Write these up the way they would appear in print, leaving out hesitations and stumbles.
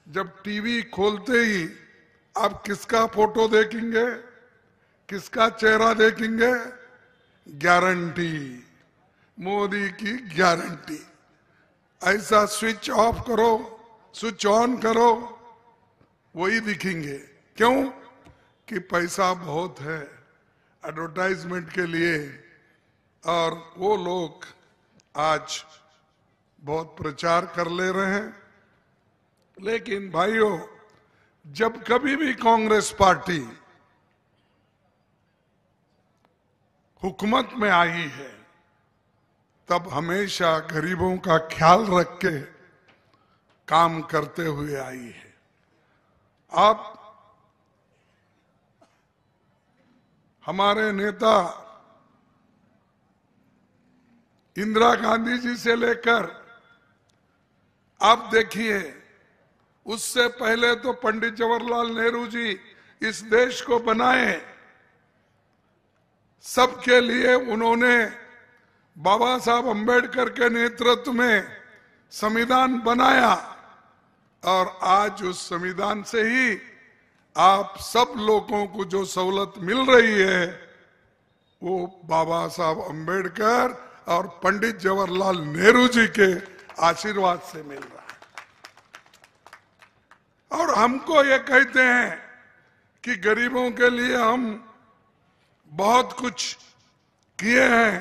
जब टीवी खोलते ही आप किसका फोटो देखेंगे, किसका चेहरा देखेंगे? गारंटी, मोदी की गारंटी। ऐसा स्विच ऑफ करो, स्विच ऑन करो, वही दिखेंगे। क्यों? कि पैसा बहुत है एडवर्टाइजमेंट के लिए, और वो लोग आज बहुत प्रचार कर ले रहे हैं। लेकिन भाइयों, जब कभी भी कांग्रेस पार्टी हुकूमत में आई है, तब हमेशा गरीबों का ख्याल रख के काम करते हुए आई है। आप हमारे नेता इंदिरा गांधी जी से लेकर आप देखिए, उससे पहले तो पंडित जवाहरलाल नेहरू जी इस देश को बनाए। सबके लिए उन्होंने बाबा साहब अंबेडकर के नेतृत्व में संविधान बनाया, और आज उस संविधान से ही आप सब लोगों को जो सहूलत मिल रही है, वो बाबा साहब अंबेडकर और पंडित जवाहरलाल नेहरू जी के आशीर्वाद से मिल रहा है। और हमको ये कहते हैं कि गरीबों के लिए हम बहुत कुछ किए हैं।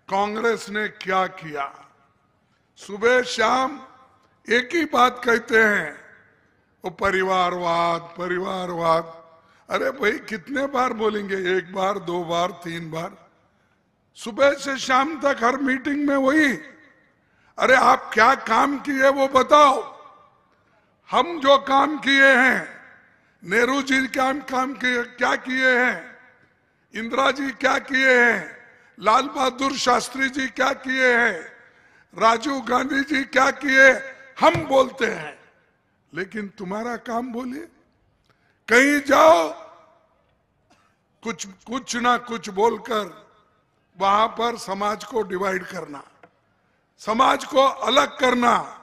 कांग्रेस ने क्या किया? सुबह शाम एक ही बात कहते हैं, वो परिवारवाद, परिवारवाद। अरे भाई, कितने बार बोलेंगे? एक बार, दो बार, तीन बार? सुबह से शाम तक हर मीटिंग में वही। अरे आप क्या काम किए वो बताओ। हम जो काम किए हैं, नेहरू जी क्या काम किए, क्या किए हैं, इंदिरा जी क्या किए हैं, लाल बहादुर शास्त्री जी क्या किए हैं, राजीव गांधी जी क्या किए, हम बोलते हैं। लेकिन तुम्हारा काम बोलिए। कहीं जाओ, कुछ ना कुछ बोलकर वहां पर समाज को डिवाइड करना, समाज को अलग करना।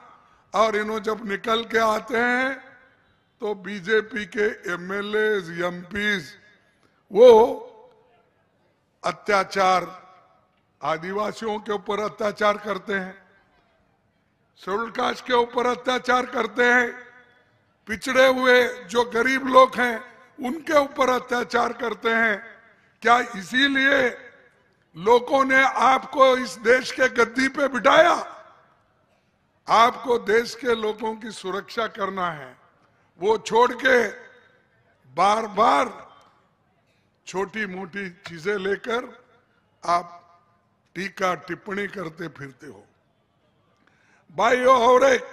और इन्हों जब निकल के आते हैं तो बीजेपी के एमएलए, एमपीज वो अत्याचार, आदिवासियों के ऊपर अत्याचार करते हैं, शेड्यूल कास्ट के ऊपर अत्याचार करते हैं, पिछड़े हुए जो गरीब लोग हैं उनके ऊपर अत्याचार करते हैं। क्या इसीलिए लोगों ने आपको इस देश के गद्दी पे बिठाया? आपको देश के लोगों की सुरक्षा करना है, वो छोड़ के बार बार छोटी मोटी चीजें लेकर आप टीका टिप्पणी करते फिरते हो। भाइयों, और एक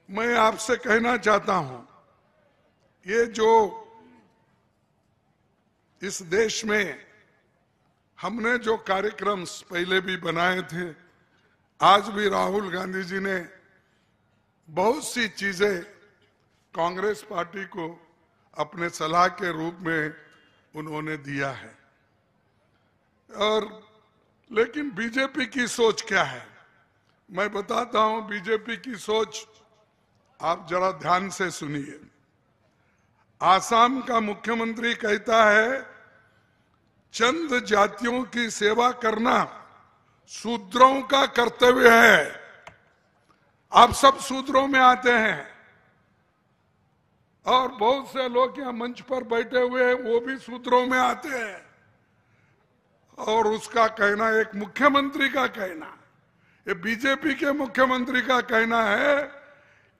मैं आपसे कहना चाहता हूं, ये जो इस देश में हमने जो कार्यक्रम पहले भी बनाए थे, आज भी राहुल गांधी जी ने बहुत सी चीजें कांग्रेस पार्टी को अपने सलाह के रूप में उन्होंने दिया है। और लेकिन बीजेपी की सोच क्या है, मैं बताता हूं। बीजेपी की सोच आप जरा ध्यान से सुनिए। आसाम का मुख्यमंत्री कहता है, चंद जातियों की सेवा करना शूद्रों का कर्तव्य है। आप सब शूद्रों में आते हैं, और बहुत से लोग यहाँ मंच पर बैठे हुए हैं, वो भी शूद्रों में आते हैं। और उसका कहना, एक मुख्यमंत्री का कहना, ये बीजेपी के मुख्यमंत्री का कहना है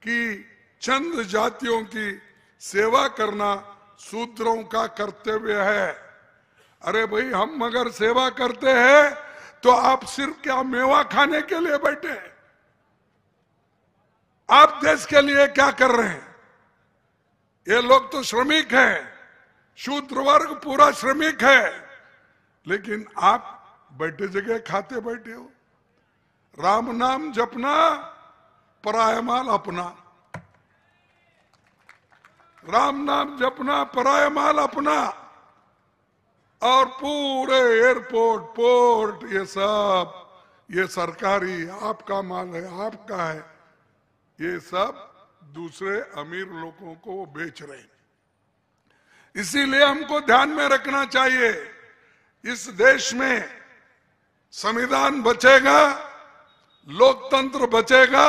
कि चंद जातियों की सेवा करना शूद्रों का कर्तव्य है। अरे भाई, हम अगर सेवा करते हैं तो आप सिर्फ क्या मेवा खाने के लिए बैठे हैं? आप देश के लिए क्या कर रहे हैं? ये लोग तो श्रमिक हैं, शूद्र वर्ग पूरा श्रमिक है, लेकिन आप बैठे जगह खाते बैठे हो। राम नाम जपना, पराया माल अपना। राम नाम जपना, पराया माल अपना। और पूरे एयरपोर्ट, पोर्ट, ये सब, ये सरकारी आपका माल है, आपका है, ये सब दूसरे अमीर लोगों को वो बेच रहे हैं। इसीलिए हमको ध्यान में रखना चाहिए, इस देश में संविधान बचेगा, लोकतंत्र बचेगा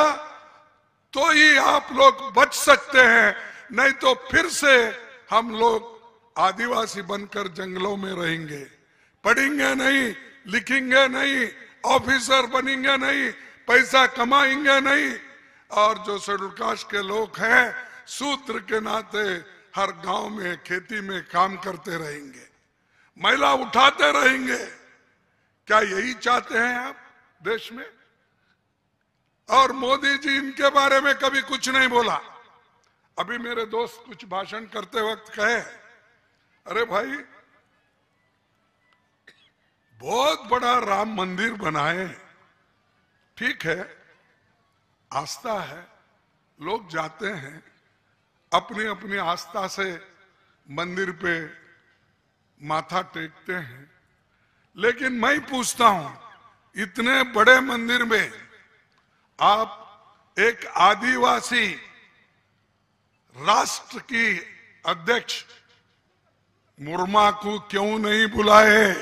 तो ही आप लोग बच सकते हैं, नहीं तो फिर से हम लोग आदिवासी बनकर जंगलों में रहेंगे, पढ़ेंगे नहीं, लिखेंगे नहीं, ऑफिसर बनेंगे नहीं, पैसा कमाएंगे नहीं, और जो शेड्यूल कास्ट के लोग हैं शूद्र के नाते हर गांव में खेती में काम करते रहेंगे, महिला उठाते रहेंगे। क्या यही चाहते हैं आप देश में? और मोदी जी इनके बारे में कभी कुछ नहीं बोला। अभी मेरे दोस्त कुछ भाषण करते वक्त कहे, अरे भाई बहुत बड़ा राम मंदिर बनाए, ठीक है, आस्था है, लोग जाते हैं अपनी अपनी आस्था से मंदिर पे माथा टेकते हैं, लेकिन मैं पूछता हूं इतने बड़े मंदिर में आप एक आदिवासी राष्ट्र की अध्यक्ष मुर्मा को क्यों नहीं बुलाए?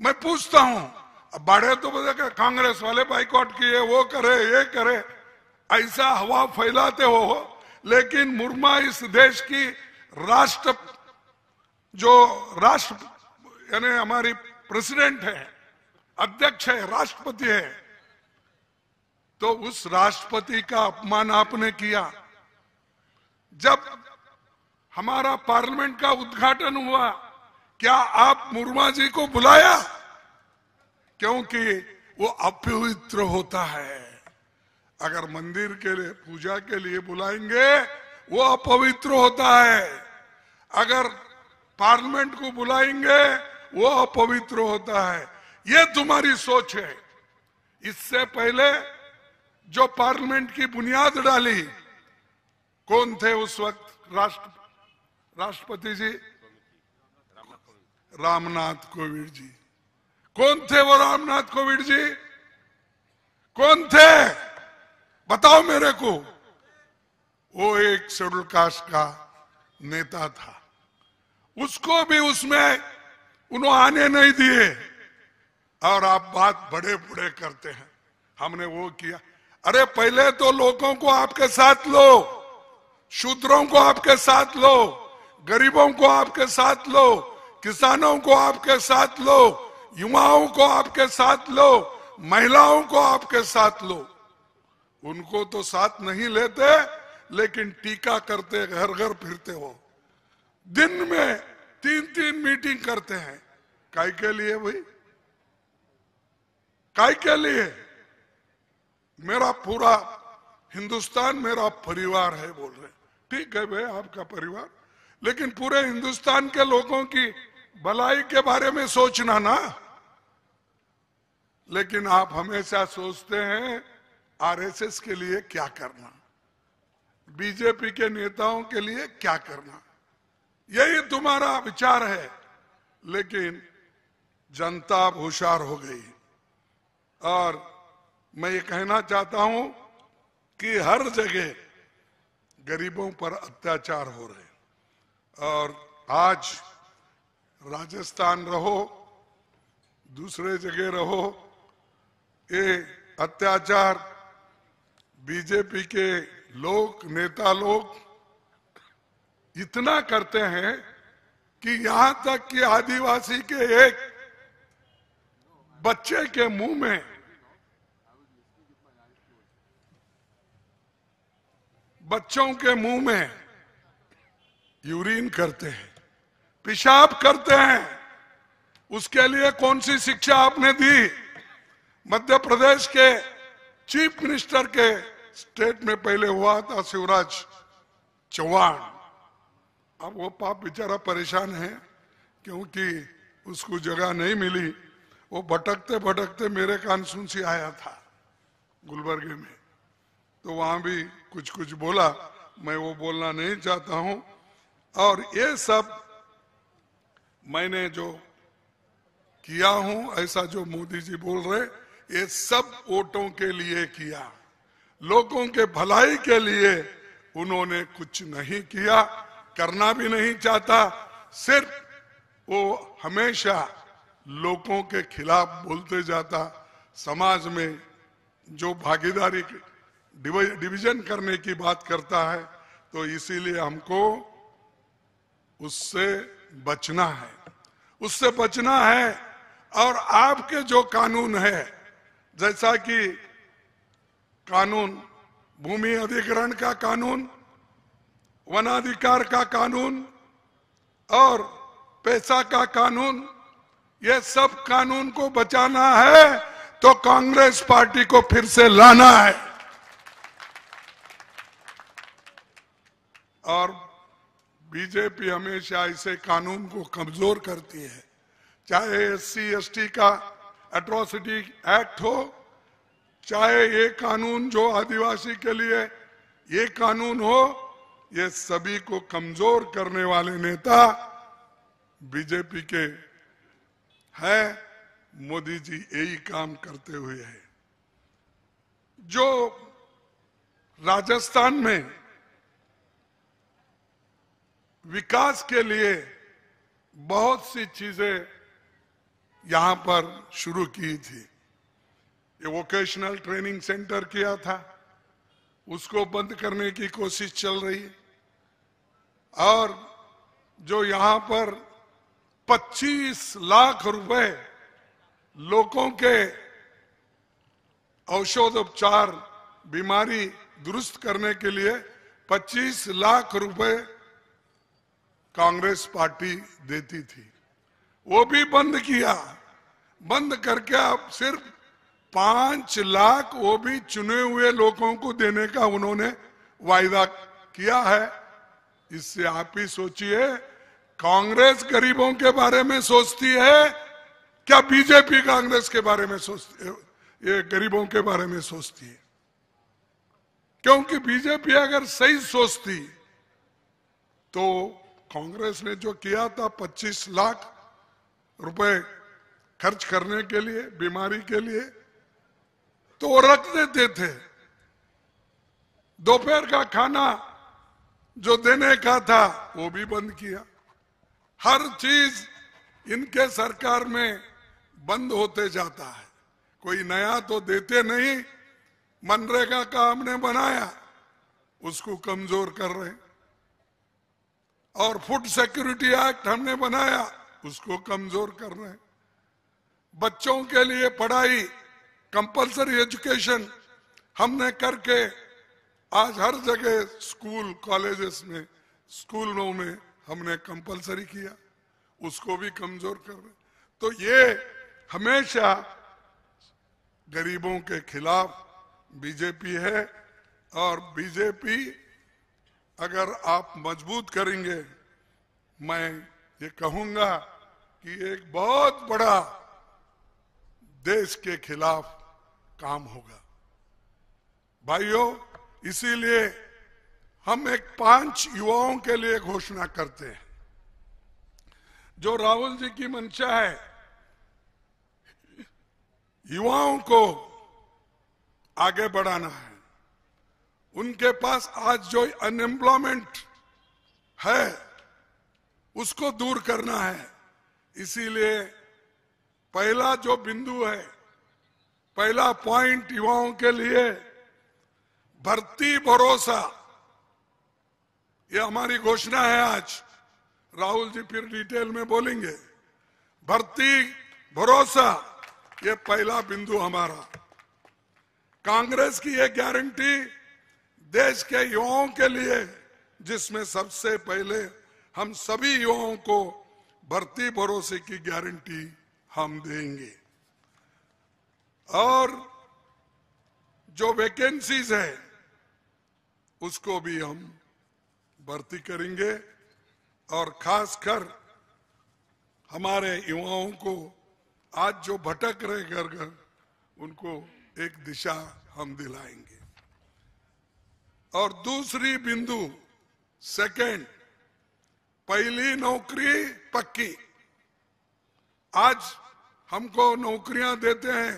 मैं पूछता हूं। अब बड़े तो बोले कांग्रेस वाले बाइकआउट किए, वो करे ये करे, ऐसा हवा फैलाते हो, लेकिन मुर्मा इस देश की राष्ट्र यानी हमारी प्रेसिडेंट है, अध्यक्ष है, राष्ट्रपति है, तो उस राष्ट्रपति का अपमान आपने किया। जब हमारा पार्लियामेंट का उद्घाटन हुआ, क्या आप मुर्मा जी को बुलाया? क्योंकि वो अपवित्र होता है। अगर मंदिर के लिए पूजा के लिए बुलाएंगे वो अपवित्र होता है, अगर पार्लियामेंट को बुलाएंगे वो अपवित्र होता है। ये तुम्हारी सोच है। इससे पहले जो पार्लियामेंट की बुनियाद डाली, कौन थे उस वक्त राष्ट्रपति जी? रामनाथ कोविंद जी। कौन थे वो रामनाथ कोविंद जी? कौन थे? बताओ मेरे को। वो एक शेड्यूल कास्ट का नेता था, उसको भी उसमें उन्होंने आने नहीं दिए, और आप बात बड़े बड़े करते हैं हमने वो किया। अरे पहले तो लोगों को आपके साथ लो, शूद्रों को आपके साथ लो, गरीबों को आपके साथ लो, किसानों को आपके साथ लो, युवाओं को आपके साथ लो, महिलाओं को आपके साथ लो। उनको तो साथ नहीं लेते, लेकिन टीका करते, घर घर फिरते हो, दिन में 3-3 मीटिंग करते हैं। काय के लिए भाई? काय के लिए? मेरा पूरा हिंदुस्तान मेरा परिवार है बोल रहे। ठीक है भाई, आपका परिवार, लेकिन पूरे हिंदुस्तान के लोगों की भलाई के बारे में सोचना ना। लेकिन आप हमेशा सोचते हैं आरएसएस के लिए क्या करना, बीजेपी के नेताओं के लिए क्या करना, यही तुम्हारा विचार है। लेकिन जनता होशियार हो गई, और मैं ये कहना चाहता हूं कि हर जगह गरीबों पर अत्याचार हो रहे। और आज राजस्थान रहो, दूसरे जगह रहो, ये अत्याचार बीजेपी के लोग, नेता लोग इतना करते हैं कि यहां तक कि आदिवासी के एक बच्चे के मुंह में बच्चों के मुंह में यूरिन करते हैं, पेशाब करते हैं। उसके लिए कौन सी शिक्षा आपने दी? मध्य प्रदेश के चीफ मिनिस्टर के स्टेट में पहले हुआ था शिवराज चौहान। अब वो पाप बेचारा परेशान है क्योंकि उसको जगह नहीं मिली। वो भटकते भटकते मेरे कान सुन से आया था गुलबर्गे में, तो वहां भी कुछ कुछ बोला, मैं वो बोलना नहीं चाहता हूं। और ये सब मैंने जो किया हूं, ऐसा जो मोदी जी बोल रहे, ये सब वोटों के लिए किया। लोगों के भलाई के लिए उन्होंने कुछ नहीं किया, करना भी नहीं चाहता। सिर्फ वो हमेशा लोगों के खिलाफ बोलते जाता, समाज में जो भागीदारी डिवीजन करने की बात करता है। तो इसीलिए हमको उससे बचना है, उससे बचना है। और आपके जो कानून है, जैसा कि कानून भूमि अधिग्रहण का कानून, वनाधिकार का कानून और पैसा का कानून, ये सब कानून को बचाना है तो कांग्रेस पार्टी को फिर से लाना है। और बीजेपी हमेशा ऐसे कानून को कमजोर करती है, चाहे SC ST का एट्रोसिटी एक्ट हो, चाहे ये कानून जो आदिवासी के लिए ये कानून हो, ये सभी को कमजोर करने वाले नेता बीजेपी के है। मोदी जी यही काम करते हुए है। जो राजस्थान में विकास के लिए बहुत सी चीजें यहां पर शुरू की थी। ये वोकेशनल ट्रेनिंग सेंटर किया था, उसको बंद करने की कोशिश चल रही है। और जो यहां पर 25 लाख रुपए लोगों के औषधोपचार, बीमारी दुरुस्त करने के लिए 25 लाख रुपए कांग्रेस पार्टी देती थी, वो भी बंद किया। बंद करके अब सिर्फ 5 लाख वो भी चुने हुए लोगों को देने का उन्होंने वायदा किया है। इससे आप ही सोचिए, कांग्रेस गरीबों के बारे में सोचती है क्या बीजेपी कांग्रेस के बारे में सोचती है, ये गरीबों के बारे में सोचती है? क्योंकि बीजेपी अगर सही सोचती तो कांग्रेस ने जो किया था 25 लाख रुपए खर्च करने के लिए, बीमारी के लिए, तो वो रख देते थे। दोपहर का खाना जो देने का था वो भी बंद किया। हर चीज इनके सरकार में बंद होते जाता है, कोई नया तो देते नहीं। मनरेगा का हमने बनाया, उसको कमजोर कर रहे हैं। और फूड सिक्योरिटी एक्ट हमने बनाया, उसको कमजोर कर रहे हैं। बच्चों के लिए पढ़ाई, कंपलसरी एजुकेशन हमने करके आज हर जगह स्कूल कॉलेजेस में, स्कूलों में हमने कंपलसरी किया, उसको भी कमजोर कर रहे। तो ये हमेशा गरीबों के खिलाफ बीजेपी है। और बीजेपी अगर आप मजबूत करेंगे, मैं ये कहूंगा कि एक बहुत बड़ा देश के खिलाफ काम होगा। भाइयों, इसीलिए हम एक 5 युवाओं के लिए घोषणा करते हैं। जो राहुल जी की मंशा है, युवाओं को आगे बढ़ाना है। उनके पास आज जो अनएम्प्लॉयमेंट है उसको दूर करना है। इसीलिए पहला जो बिंदु है, पहला पॉइंट युवाओं के लिए भर्ती भरोसा, ये हमारी घोषणा है आज। राहुल जी फिर डिटेल में बोलेंगे। भर्ती भरोसा, ये पहला बिंदु हमारा। कांग्रेस की ये गारंटी देश के युवाओं के लिए, जिसमें सबसे पहले हम सभी युवाओं को भर्ती भरोसे की गारंटी हम देंगे। और जो वैकेंसीज है उसको भी हम भर्ती करेंगे। और खासकर हमारे युवाओं को आज जो भटक रहे घर घर, उनको एक दिशा हम दिलाएंगे। और दूसरी बिंदु, सेकंड, पहली नौकरी पक्की। आज हमको नौकरियां देते हैं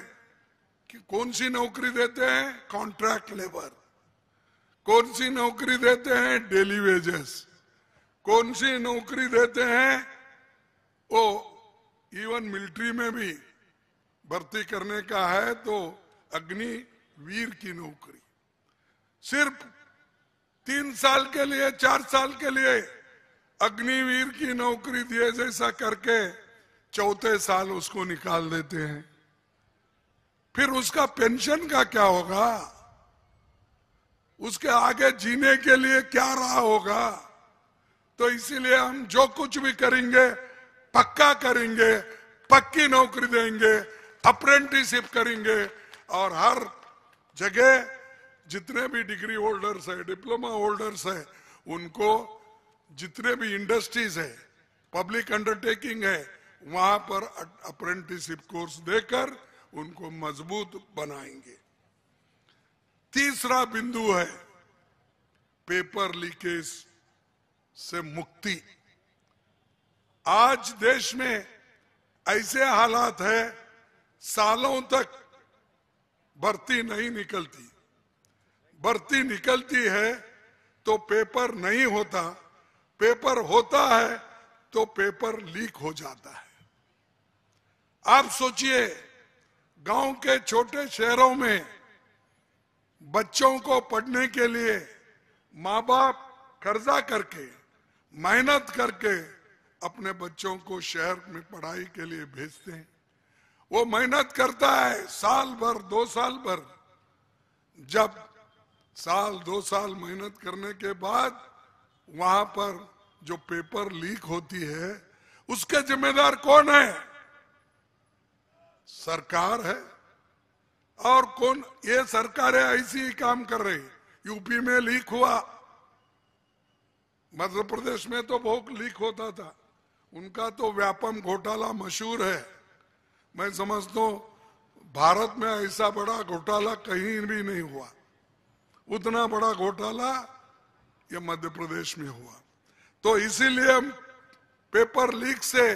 कि कौन सी नौकरी देते हैं? Contract labour. कौन सी नौकरी देते हैं? Daily wages. कौन सी नौकरी देते हैं? वो इवन मिलिट्री में भी भर्ती करने का है तो अग्निवीर की नौकरी। सिर्फ 3 साल के लिए, 4 साल के लिए अग्निवीर की नौकरी दिए जैसा करके चौथे साल उसको निकाल देते हैं। फिर उसका पेंशन का क्या होगा? उसके आगे जीने के लिए क्या रहा होगा? तो इसीलिए हम जो कुछ भी करेंगे पक्का करेंगे, पक्की नौकरी देंगे, अप्रेंटिसशिप करेंगे और हर जगह जितने भी डिग्री होल्डर्स है, डिप्लोमा होल्डर्स है, उनको जितने भी इंडस्ट्रीज है, पब्लिक अंडरटेकिंग है, वहां पर अप्रेंटिसशिप कोर्स देकर उनको मजबूत बनाएंगे। तीसरा बिंदु है पेपर लीकेज से मुक्ति। आज देश में ऐसे हालात है, सालों तक भर्ती नहीं निकलती। भर्ती निकलती है तो पेपर नहीं होता, पेपर होता है तो पेपर लीक हो जाता है। आप सोचिए, गांव के छोटे शहरों में बच्चों को पढ़ने के लिए माँ बाप कर्जा करके, मेहनत करके अपने बच्चों को शहर में पढ़ाई के लिए भेजते हैं। वो मेहनत करता है साल भर, 2 साल भर। जब साल 2 साल मेहनत करने के बाद वहां पर जो पेपर लीक होती है, उसके जिम्मेदार कौन है? सरकार है। और कौन? ये सरकारें ऐसी ही काम कर रही। यूपी में लीक हुआ, मध्य प्रदेश में तो बहुत लीक होता था। उनका तो व्यापम घोटाला मशहूर है। मैं समझता हूं भारत में ऐसा बड़ा घोटाला कहीं भी नहीं हुआ। उतना बड़ा घोटाला ये मध्य प्रदेश में हुआ। तो इसीलिए हम पेपर लीक से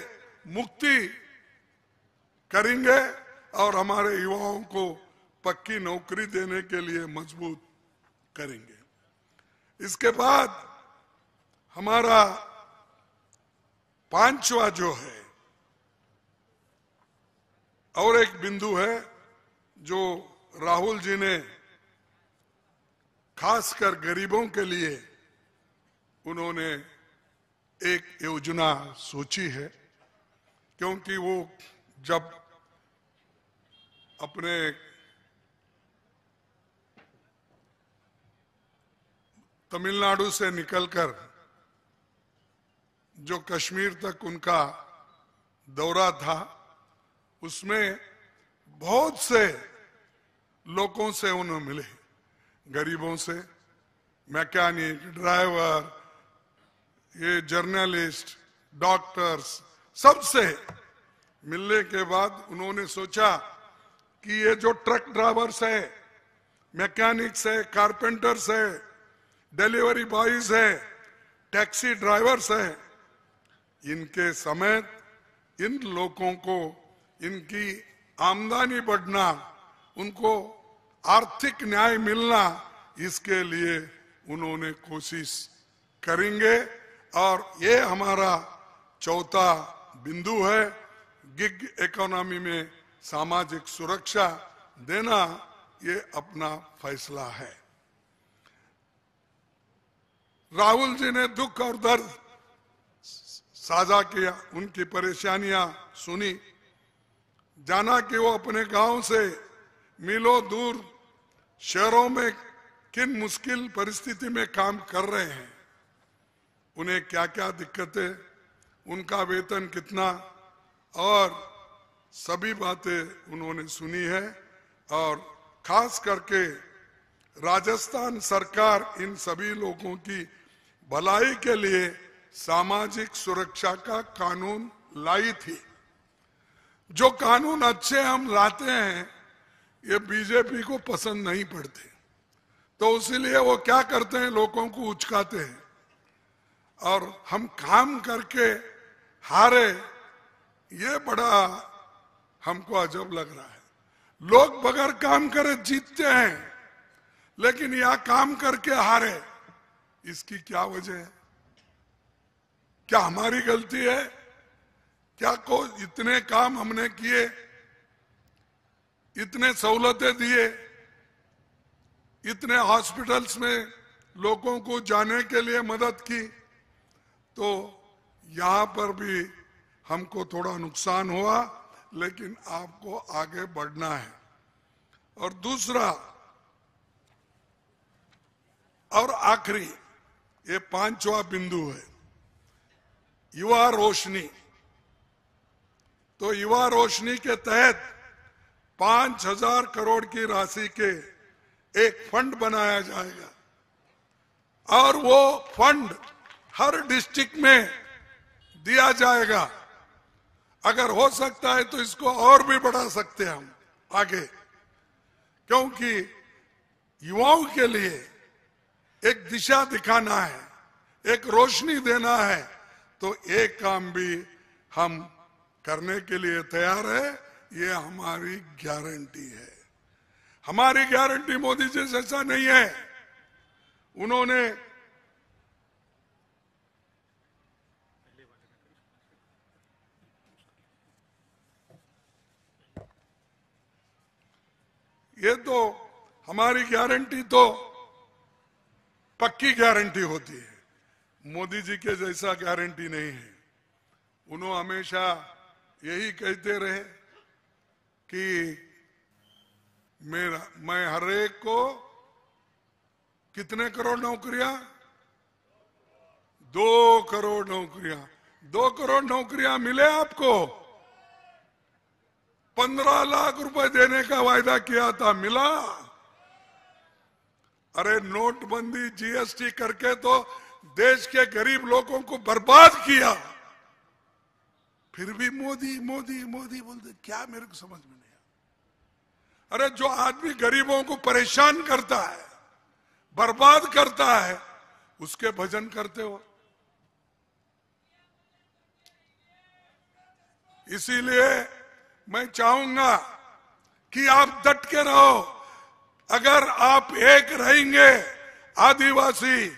मुक्ति करेंगे और हमारे युवाओं को पक्की नौकरी देने के लिए मजबूत करेंगे। इसके बाद हमारा 5वां जो है और एक बिंदु है जो राहुल जी ने खासकर गरीबों के लिए उन्होंने एक योजना सोची है। क्योंकि वो जब अपने तमिलनाडु से निकलकर जो कश्मीर तक उनका दौरा था, उसमें बहुत से लोगों से उन्हें मिले। गरीबों से, मैकेनिक, ड्राइवर, ये जर्नलिस्ट, डॉक्टर्स, सबसे मिलने के बाद उन्होंने सोचा कि ये जो ट्रक ड्राइवर्स है, मैकेनिक्स है, कारपेंटर्स है, डिलीवरी बॉयज है, टैक्सी ड्राइवर्स है, इनके समेत इन लोगों को इनकी आमदनी बढ़ना, उनको आर्थिक न्याय मिलना, इसके लिए उन्होंने कोशिश करेंगे। और ये हमारा चौथा बिंदु है, गिग इकोनॉमी में सामाजिक सुरक्षा देना, ये अपना फैसला है। राहुल जी ने दुख और दर्द साझा किया, उनकी परेशानियां सुनी, जाना कि वो अपने गांव से मीलों दूर शहरों में किन मुश्किल परिस्थिति में काम कर रहे हैं, उन्हें क्या क्या दिक्कतें, उनका वेतन कितना, और सभी बातें उन्होंने सुनी है। और खास करके राजस्थान सरकार इन सभी लोगों की भलाई के लिए सामाजिक सुरक्षा का कानून लाई थी। जो कानून अच्छे हम लाते हैं ये बीजेपी को पसंद नहीं पड़ते, तो इसीलिए वो क्या करते हैं, लोगों को उचकाते हैं। और हम काम करके हारे, ये बड़ा हमको अजब लग रहा है। लोग बगैर काम करे जीतते हैं, लेकिन यह काम करके हारे, इसकी क्या वजह है? क्या हमारी गलती है? क्या इतने काम हमने किए, इतने सहूलतें दिए, इतने हॉस्पिटल्स में लोगों को जाने के लिए मदद की, तो यहां पर भी हमको थोड़ा नुकसान हुआ, लेकिन आपको आगे बढ़ना है। और दूसरा और आखिरी, ये पांचवा बिंदु है, युवा रोशनी। तो युवा रोशनी के तहत 5,000 करोड़ की राशि के एक फंड बनाया जाएगा, और वो फंड हर डिस्ट्रिक्ट में दिया जाएगा। अगर हो सकता है तो इसको और भी बढ़ा सकते हैं हम आगे, क्योंकि युवाओं के लिए एक दिशा दिखाना है, एक रोशनी देना है, तो एक काम भी हम करने के लिए तैयार है। ये हमारी गारंटी है। हमारी गारंटी मोदी जी जैसा नहीं है। उन्होंने ये तो हमारी गारंटी तो पक्की गारंटी होती है, मोदी जी के जैसा गारंटी नहीं है। उन्होंने हमेशा यही कहते रहे कि मैं हर एक को कितने करोड़ नौकरियां, 2 करोड़ नौकरियां, 2 करोड़ नौकरियां मिले आपको। 15 लाख रुपए देने का वायदा किया था, मिला? अरे नोटबंदी, जीएसटी करके तो देश के गरीब लोगों को बर्बाद किया, फिर भी मोदी मोदी मोदी बोलते। क्या, मेरे को समझ में नहीं आया। अरे जो आदमी गरीबों को परेशान करता है, बर्बाद करता है, उसके भजन करते हो। इसीलिए मैं चाहूंगा कि आप डट के रहो। अगर आप एक रहेंगे, आदिवासी,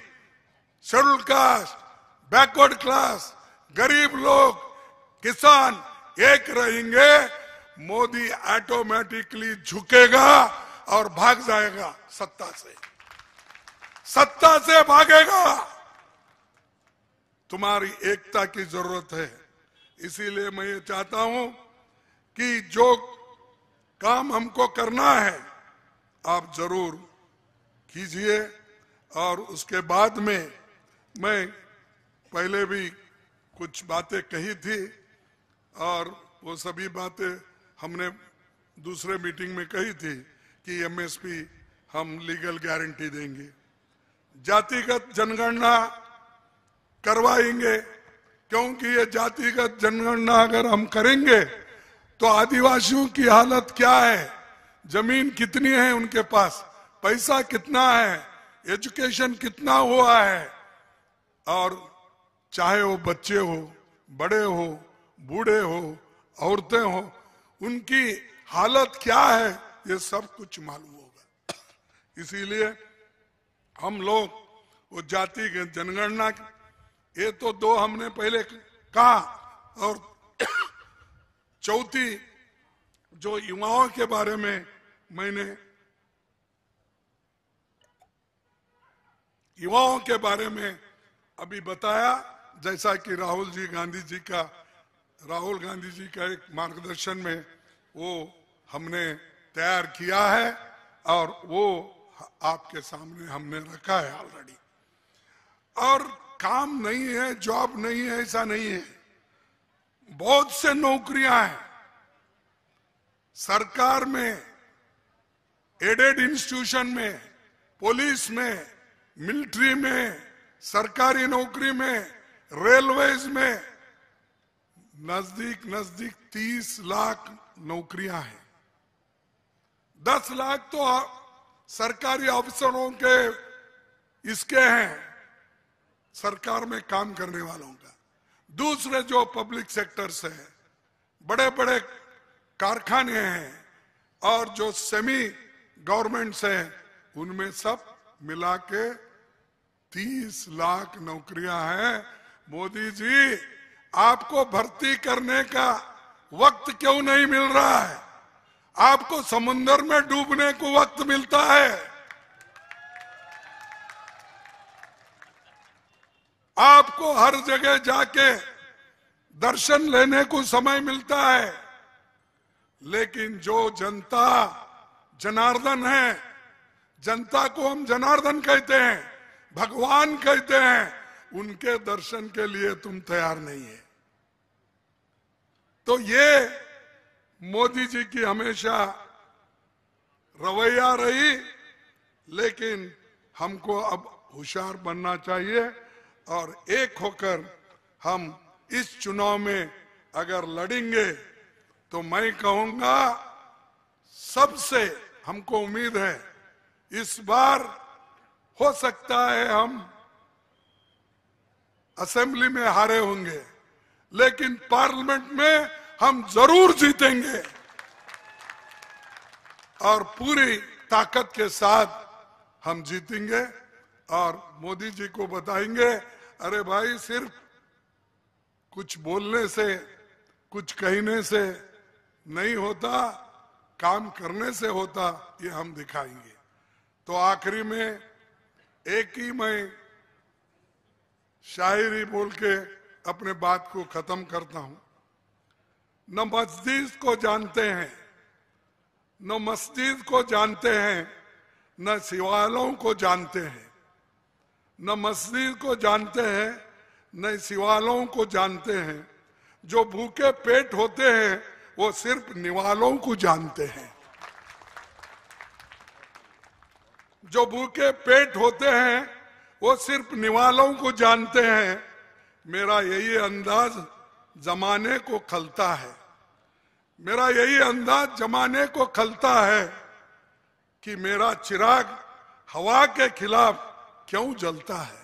शेड्यूल कास्ट, बैकवर्ड क्लास, गरीब लोग, किसान एक रहेंगे, मोदी ऑटोमेटिकली झुकेगा और भाग जाएगा सत्ता से। सत्ता से भागेगा। तुम्हारी एकता की जरूरत है। इसीलिए मैं ये चाहता हूं कि जो काम हमको करना है आप जरूर कीजिए। और उसके बाद में मैं पहले भी कुछ बातें कही थी, और वो सभी बातें हमने दूसरे मीटिंग में कही थी कि एमएसपी हम लीगल गारंटी देंगे, जातिगत जनगणना करवाएंगे, क्योंकि ये जातिगत जनगणना अगर हम करेंगे तो आदिवासियों की हालत क्या है, जमीन कितनी है उनके पास, पैसा कितना है, एजुकेशन कितना हुआ है, और चाहे वो बच्चे हो, बड़े हो, बूढ़े हो, औरतें हो, उनकी हालत क्या है, ये सब कुछ मालूम होगा। इसीलिए हम लोग वो जातिगत जनगणना, ये तो 2 हमने पहले कहा, और चौथी जो युवाओं के बारे में मैंने, युवाओं के बारे में अभी बताया, जैसा कि राहुल गांधी जी का एक मार्गदर्शन में वो हमने तैयार किया है, और वो आपके सामने हमने रखा है ऑलरेडी। और काम नहीं है, जॉब नहीं है, ऐसा नहीं है, बहुत से नौकरियां हैं सरकार में, एडेड इंस्टीट्यूशन में, पुलिस में, मिलिट्री में, सरकारी नौकरी में, रेलवेज में, नजदीक 30 लाख नौकरियां हैं। 10 लाख तो सरकारी अफसरों के इसके हैं, सरकार में काम करने वालों का। दूसरे जो पब्लिक सेक्टर से है, बड़े बड़े कारखाने हैं, और जो सेमी गवर्नमेंट्स हैं उनमें सब मिला के 30 लाख नौकरियां हैं। मोदी जी, आपको भर्ती करने का वक्त क्यों नहीं मिल रहा है? आपको समुद्र में डूबने को वक्त मिलता है, आपको हर जगह जाके दर्शन लेने को समय मिलता है, लेकिन जो जनता जनार्दन है, जनता को हम जनार्दन कहते हैं, भगवान कहते हैं, उनके दर्शन के लिए तुम तैयार नहीं है। तो ये मोदी जी की हमेशा रवैया रही, लेकिन हमको अब होशियार बनना चाहिए और एक होकर हम इस चुनाव में अगर लड़ेंगे तो मैं कहूंगा सबसे हमको उम्मीद है इस बार हो सकता है हम असेंबली में हारे होंगे, लेकिन पार्लियामेंट में हम जरूर जीतेंगे और पूरी ताकत के साथ हम जीतेंगे। और मोदी जी को बताएंगे, अरे भाई सिर्फ कुछ बोलने से, कुछ कहने से नहीं होता, काम करने से होता, ये हम दिखाएंगे। तो आखिरी में एक ही मैं शायरी बोल के अपने बात को खत्म करता हूं। न मस्जिद को जानते हैं, न मस्जिद को जानते हैं, न शिवालयों को जानते हैं, न मस्जिद को जानते हैं, न शिवालयों को जानते हैं। जो भूखे पेट होते हैं वो सिर्फ निवालों को जानते हैं। जो भूखे पेट होते हैं वो सिर्फ निवालों को जानते हैं। मेरा यही अंदाज जमाने को खलता है, मेरा यही अंदाज जमाने को खलता है कि मेरा चिराग हवा के खिलाफ क्यों जलता है,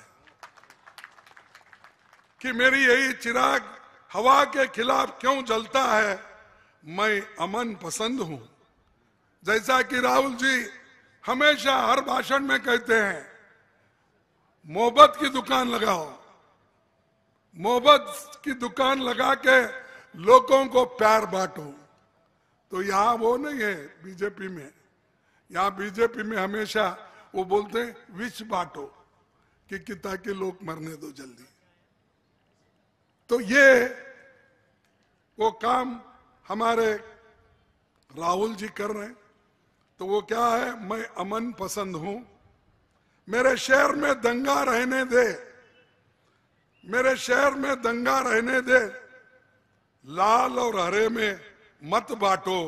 कि मेरी यही चिराग हवा के खिलाफ क्यों जलता है। मैं अमन पसंद हूं, जैसा कि राहुल जी हमेशा हर भाषण में कहते हैं, मोहब्बत की दुकान लगाओ, मोहब्बत की दुकान लगा के लोगों को प्यार बांटो। तो यहाँ वो नहीं है बीजेपी में, यहाँ बीजेपी में हमेशा वो बोलते हैं विष बांटो कि ताकि लोग मरने दो जल्दी। तो ये वो काम हमारे राहुल जी कर रहे हैं। तो वो क्या है, मैं अमन पसंद हूं, मेरे शहर में दंगा रहने दे, मेरे शहर में दंगा रहने दे, लाल और हरे में मत बांटो,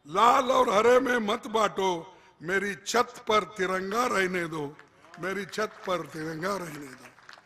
लाल और हरे में मत बांटो, मेरी छत पर तिरंगा रहने दो, मेरी छत पर तिरंगा रहने दो।